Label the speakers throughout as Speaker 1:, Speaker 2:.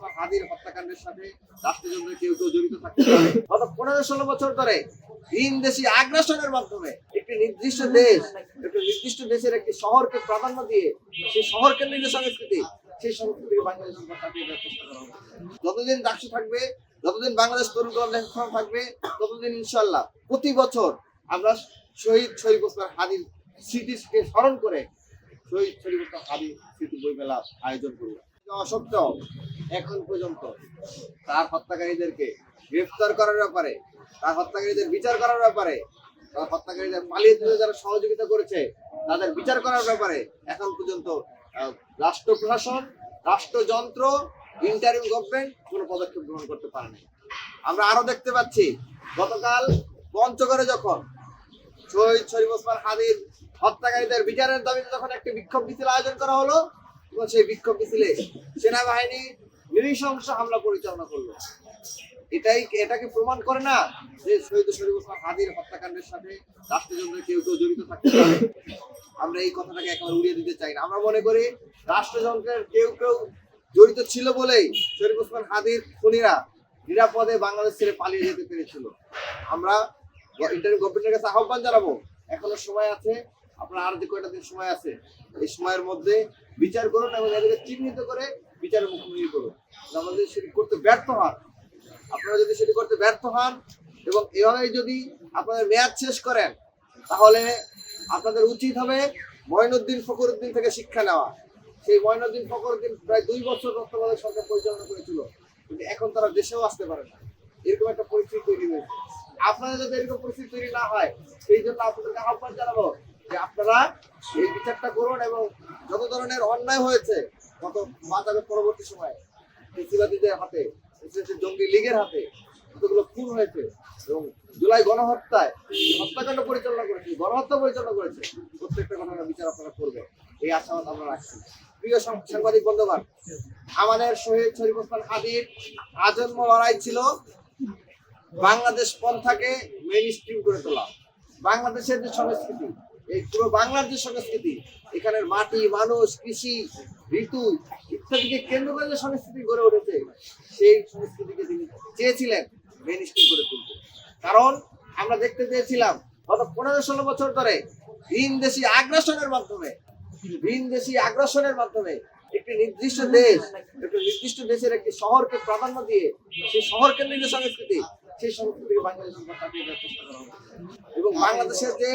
Speaker 1: ওসমান হাদির হত্যাকাণ্ডের সাথে রাষ্ট্রযন্ত্রের কেউ কেউ জড়িত থাকতে পারে। গত 15-16 বছর ধরে ভিনদেশী আগ্রাসনের মাধ্যমে একটি নির্দিষ্ট দেশের একটি শহরকে প্রাধান্য দিয়ে সেই শহর কেন্দ্রিক সংস্কৃতি, সেই সংস্কৃতিকে বাংলাদেশ সরকার কাটিয়ে দেওয়ার চেষ্টা করা হবে। যতদিন রাষ্ট্র থাকবে, যতদিন বাংলাদেশ তরুণ কল্যাণ থাকবে, ততদিন ইনশাল্লাহ প্রতি বছর আমরা শহীদ শরীফ ওসমান হাদির স্মৃতিকে স্মরণ করে শহীদ শরীফ ওসমান হাদির স্মৃতি বইমেলা আয়োজন করব। সত্ত্বেও এখন পর্যন্ত তার হত্যাকারীদেরকে গ্রেফতার করার ব্যাপারে, তার হত্যাকারীদের বিচার করার ব্যাপারে, তার হত্যাকারীদের পালিয়ে যেতে যারা সহযোগিতা করেছে তাদের বিচার করার ব্যাপারে এখন পর্যন্ত রাষ্ট্র প্রশাসন, রাষ্ট্রযন্ত্র, ইন্টারিম গভর্নমেন্ট কোনো পদক্ষেপ গ্রহণ করতে পারেনি। আমরা আরো দেখতে পাচ্ছি গতকাল পঞ্চগড়ে যখন শহীদ শরীফ ওসমান হাদির হত্যাকারীদের বিচারের দাবিতে যখন একটি বিক্ষোভ মিছিল আয়োজন করা হলো, এবং সেই বিক্ষোভ মিছিলে সেনাবাহিনী নৃশংস হামলা পরিচালনা করলো। এটাকে প্রমাণ করে না যে শহীদ শরীফ ওসমান হাদির হত্যাকাণ্ডের সাথে রাষ্ট্রযন্ত্রের কেউ কেউ জড়িত থাকতে পারে। আমরা এই কথাটাকে একেবারে উড়িয়ে দিতে চাই না। আমরা মনে করি রাষ্ট্রযন্ত্রের কেউ কেউ জড়িত ছিল বলেই শরীফ ওসমান হাদির খুনিরা নিরাপদে বাংলাদেশ ছেড়ে পালিয়ে যেতে পেরেছিল। আমরা ইন্টারিম গভর্নমেন্টের কাছে আহ্বান জানাবো, এখনো সময় আছে, আপনার আর যে কয়টা দিন সময় আছে, এই সময়ের মধ্যে বিচার করুন এবং এদেরকে চিহ্নিত করে বিচারের মুখোমুখি করুন। আমরা যদি সেটি করতে ব্যর্থ হন, আপনারা যদি সেটি করতে ব্যর্থ হন এবং এভাবে যদি আপনাদের মেয়াদ শেষ করেন, তাহলে আপনাদের উচিত হবে মঈনুদ্দিন ফখরুদ্দিন থেকে শিক্ষা নেওয়া। সেই মঈনুদ্দিন ফখরুদ্দিন প্রায় 2 বছর তত্ত্বাবধায়ক সরকার পরিচালনা করেছিল, কিন্তু এখন তারা দেশেও আসতে পারে না। এরকম একটা পরিস্থিতি তৈরি হয়েছে। আপনাদের যদি এরকম পরিস্থিতি তৈরি না হয়, সেই জন্য আপনাদেরকে আহ্বান জানাবো যে আপনারা এই বিচারটা করুন এবং যত ধরনের অন্যায় হয়েছে গত 5 আগস্ট পরবর্তী সময়ে ফেসিবাদীদের হাতে, জঙ্গি লীগের হাতে যতগুলো খুন হয়েছে এবং জুলাই গণহত্যায় হত্যাকাণ্ড পরিচালনা করেছে, গণহত্যা পরিচালনা করেছে, প্রত্যেকটা ঘটনার বিচার আপনারা করবেন, এই আশাবাদ আমরা রাখছি। প্রিয় সাংবাদিক বন্ধুগণ, আমাদের শহীদ শরীফ ওসমান হাদির আজন্ম লড়াই ছিল বাংলাদেশ পন্থাকে মেইন স্ট্রিম করে তোলা। বাংলাদেশের যে সংস্কৃতি, এই পুরো বাংলার যে সংস্কৃতি, এখানের মাটি, মানুষ, কৃষি, ঋতু ইত্যাদিকে কেন্দ্র করে যে সংস্কৃতি গড়ে উঠেছে, সেই সংস্কৃতিকে তিনি চেয়েছিলেন মেইন স্ট্রিম করে তুলতে। কারণ আমরা দেখতে চেয়েছিলাম গত 15-16 বছর ধরে ভিনদেশী আগ্রাসনের মাধ্যমে একটি নির্দিষ্ট দেশের একটি শহরকে প্রাধান্য দিয়ে সেই শহর কেন্দ্রিক সংস্কৃতি, সেই সংস্কৃতিকে বাংলাদেশ সরকার কাটিয়ে দেওয়ার চেষ্টা করা হবে। এবং বাংলাদেশের যে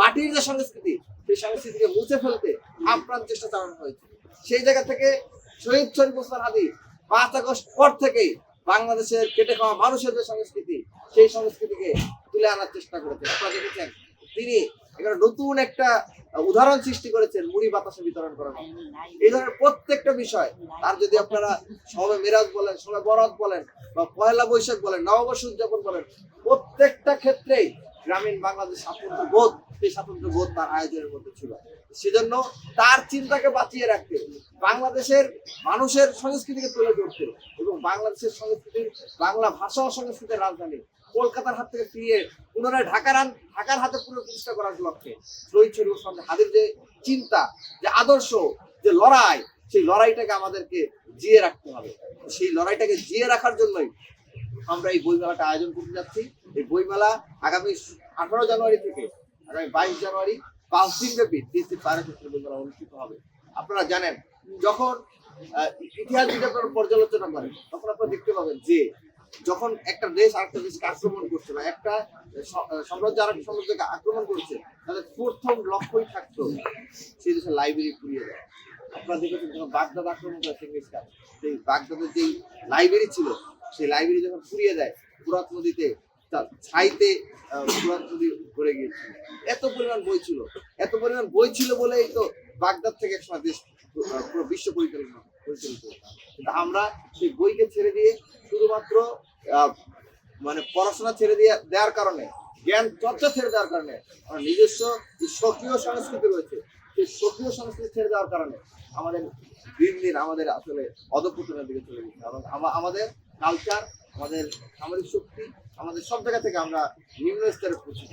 Speaker 1: মাটির যে সংস্কৃতি, সেই সংস্কৃতিকে মুছে ফেলতে আপ্রাণ চেষ্টা চালানো হয়েছে। সেই জায়গা থেকে শহীদ শরীফ ওসমান হাদি 5 আগস্ট পর থেকেই বাংলাদেশের কেটে খাওয়া মানুষের যে সংস্কৃতি, সেই সংস্কৃতিকে তুলে আনার চেষ্টা করেছেন। আপনারা দেখেছেন তিনি এখানে নতুন একটা উদাহরণ সৃষ্টি করেছেন, মুড়ি বাতাসা বিতরণ করানো। এই ধরনের প্রত্যেকটা বিষয়, আর যদি আপনারা শবে মিরাজ বলেন, শবে বরাত বলেন, বা পয়লা বৈশাখ বলেন, নববর্ষ উদযাপন বলেন, প্রত্যেকটা ক্ষেত্রেই গ্রামীণ বাংলাদেশ স্বাতন্ত্র্যবোধ, সেই স্বাতন্ত্র্যবোধ তার আয়োজনের মধ্যে ছিল। সেজন্য তার চিন্তাকে বাঁচিয়ে রাখতে, বাংলাদেশের মানুষের সংস্কৃতিকে তুলে ধরতে এবং বাংলাদেশের সংস্কৃতির, বাংলা ভাষা ও সংস্কৃতির রাজধানী কলকাতার হাত থেকে ফিরিয়ে পুনরায় ঢাকার হাতে পুনঃপ্রতিষ্ঠা করার লক্ষ্যে শহীদ শরীফ ওসমান হাদির যে চিন্তা, যে আদর্শ, যে লড়াই, সেই লড়াইটাকে আমাদেরকে জিয়ে রাখতে হবে। সেই লড়াইটাকে জিয়ে রাখার জন্যই আমরা এই বইমেলাটা আয়োজন করতে যাচ্ছি। এই বইমেলা আগামী 18 জানুয়ারি থেকে আগামী 22 জানুয়ারি 5 দিন ব্যাপী টিএসসি পায়রাক্ষেত্রে বইমেলা অনুষ্ঠিত হবে। আপনারা জানেন, যখন ইতিহাস যদি আপনারা পর্যালোচনা করেন, তখন আপনারা দেখতে পাবেন যে যখন একটা দেশ আরেকটা দেশকে আক্রমণ করছে, বা একটা সাম্রাজ্য আরেকটা সাম্রাজ্যকে আক্রমণ করছে, তাদের প্রথম লক্ষ্যই থাকতো সেই দেশের লাইব্রেরি পুড়িয়ে দেয়। আপনারা দেখেছেন যখন বাগদাদ আক্রমণ করে ইংরেজরা, সেই বাগদাদের যেই লাইব্রেরি ছিল, সেই লাইব্রেরি যখন পুড়িয়ে দেয়, ফুরাত নদীতে ছাইতে ফুরাত নদী ভরে গিয়েছিল। এত পরিমাণ বই ছিল বলেই তো বাগদাদ থেকে একসময় দেশ পুরো বিশ্ব পরিচালিত। কিন্তু আমরা সেই বইকে ছেড়ে দিয়ে শুধুমাত্র মানে পড়াশোনা ছেড়ে দেওয়ার কারণে, জ্ঞান চর্চা ছেড়ে দেওয়ার কারণে, আমার নিজস্ব যে সক্রিয় সংস্কৃতি রয়েছে, সেই সক্রিয় সংস্কৃতি ছেড়ে দেওয়ার কারণে আমাদের দিন দিন আমাদের আসলে অধঃপতনের দিকে চলে গেছে। এবং আমাদের কালচার, আমাদের সামরিক শক্তি, আমাদের সব জায়গা থেকে আমরা নিম্ন স্তরে পৌঁছি।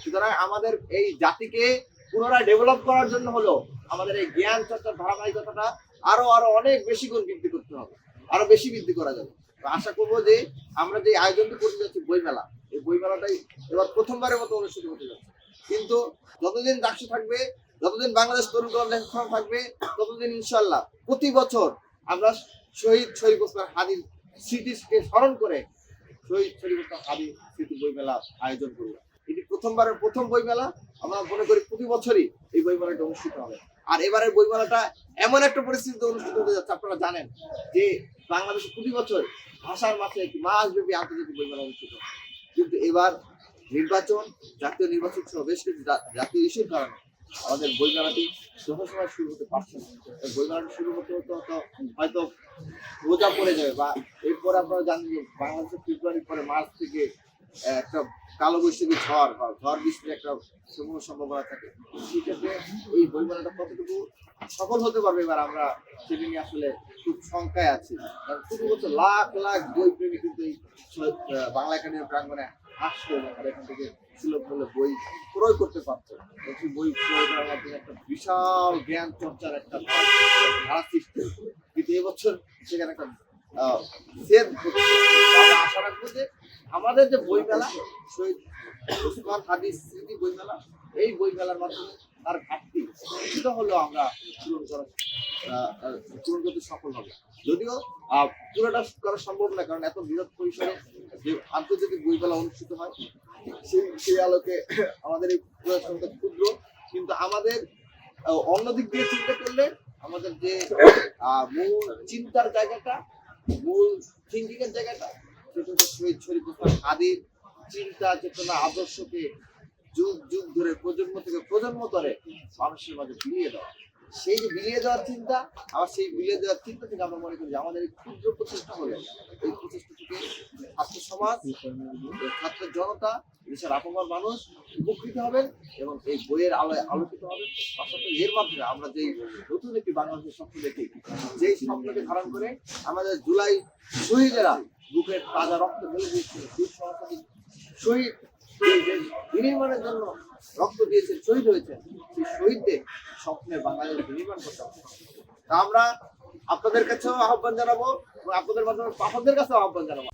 Speaker 1: সুতরাং আমাদের এই জাতিকে পুনরায় ডেভেলপ করার জন্য হলো আমাদের এই জ্ঞান চর্চার ধারাবাহিকতাটা আরো অনেক বেশি গুণ বৃদ্ধি করতে হবে। আরো বেশি বৃদ্ধি করা যাবে। তো আশা করবো যে আমরা যে আয়োজনটা করতে যাচ্ছি বইমেলা, এই বইমেলাটাই এবার প্রথমবারের মতো অনুষ্ঠিত হতে যাচ্ছে। কিন্তু যতদিন ডাকসু থাকবে, যতদিন বাংলাদেশ তরুণ কল্যাণ সংগঠন থাকবে, ততদিন ইনশাল্লাহ প্রতি বছর আমরা শহীদ শরীফ ওসমান হাদির স্মৃতিকে স্মরণ করে শহীদ শরীফ ওসমান হাদি স্মৃতি বইমেলা আয়োজন করব। এটি প্রথমবারের প্রথম বইমেলা। আমরা মনে করি প্রতি বছরই এই বইমেলাটা অনুষ্ঠিত হবে। আর এবারের বইমেলাটা এমন একটা পরিস্থিতিতে অনুষ্ঠিত হতে যাচ্ছে, আপনারা জানেন যে বাংলাদেশে প্রতি বছর ভাষার মাসে একটি মাসব্যাপী আন্তর্জাতিক বইমেলা অনুষ্ঠিত হয়। কিন্তু এবার নির্বাচন, জাতীয় নির্বাচন সহ বেশ কিছু জাতীয় ইস্যুর কারণে আমাদের বইমেলাটি যথাসময় শুরু হতে পারছে না। বইমেলাটি শুরু হতে হতে হয়তো রোজা পড়ে যাবে, বা এরপরে আপনারা জানেন যে বাংলাদেশের ফেব্রুয়ারির পরে মার্চ থেকে একটা কালবৈশাখী ঝড় বা ঝড় বৃষ্টির একটা সম্ভাবনা থাকে। সেক্ষেত্রে এই বইমেলাটা কতটুকু সফল হতে পারবে এবার আমরা সেটা নিয়ে আসলে খুব শঙ্কায় আছি। কারণ প্রতি বছর লাখ লাখ বই প্রেমী কিন্তু এই বাংলা একাডেমির প্রাঙ্গণে আসতো এবং এখান থেকে সুলভ মূল্যে বই ক্রয় করতে পারতো। বই ক্রয় করার মাধ্যমে একটা বিশাল জ্ঞান চর্চার একটা ধারা সৃষ্টি হতো। কিন্তু এবছর সেখানে একটা আশা রাখবো যে আমাদের যে বইমেলা শহীদ ওসমান হাদির স্মৃতি বইমেলা, এই বইমেলার মাধ্যমে তার ঘাটতি কিছুটা হলেও আমরা পূরণ করতে সফল হবে। যদিও পুরোটা করা সম্ভব না, কারণ এত বৃহৎ পরিসরে যে আন্তর্জাতিক বইমেলা অনুষ্ঠিত হয় সেই আলোকে আমাদের এই সংখ্যা ক্ষুদ্র। কিন্তু আমাদের অন্যদিক দিয়ে চিন্তা করলে আমাদের যে মূল চিন্তার জায়গাটা, মূল থিঙ্কিং এর জায়গাটা, সেটা হচ্ছে শহীদ শরীফ ওসমান হাদির চিন্তা চেতনা আদর্শকে যুগ যুগ ধরে প্রজন্ম থেকে প্রজন্ম ধরে মানুষের মাঝে বিলিয়ে দেওয়া। সেই যে বিলিয়ে দেওয়ার চিন্তা, আবার সেই বিলিয়ে দেওয়ার চিন্তা থেকে আমরা মনে করি যে আমাদের এই ক্ষুদ্র প্রচেষ্টা হলে এই প্রচেষ্টা থেকে ছাত্র সমাজ, ছাত্র জনতা, দেশের আপমর মানুষ উপকৃত হবেন এবং এই বইয়ের আলোয় আলোকিত হবেন। পাশাপাশি এর মাধ্যমে আমরা যে নতুন একটি বাংলাদেশের স্বপ্ন দেখি, যেই স্বপ্নকে ধারণ করে আমাদের জুলাই শহীদেরা বুকের তাজা রক্ত ঢেলে দিয়েছিল, শহীদ বিনির্মাণের জন্য রক্ত দিয়েছেন, শহীদ হয়েছেন, সেই শহীদদের স্বপ্নের বাংলাদেশ নির্মাণ করতে হবে। তা আমরা আপনাদের কাছেও আহ্বান জানাবো এবং আপনাদের মাধ্যমে পাঠকদের কাছেও আহ্বান জানাবো।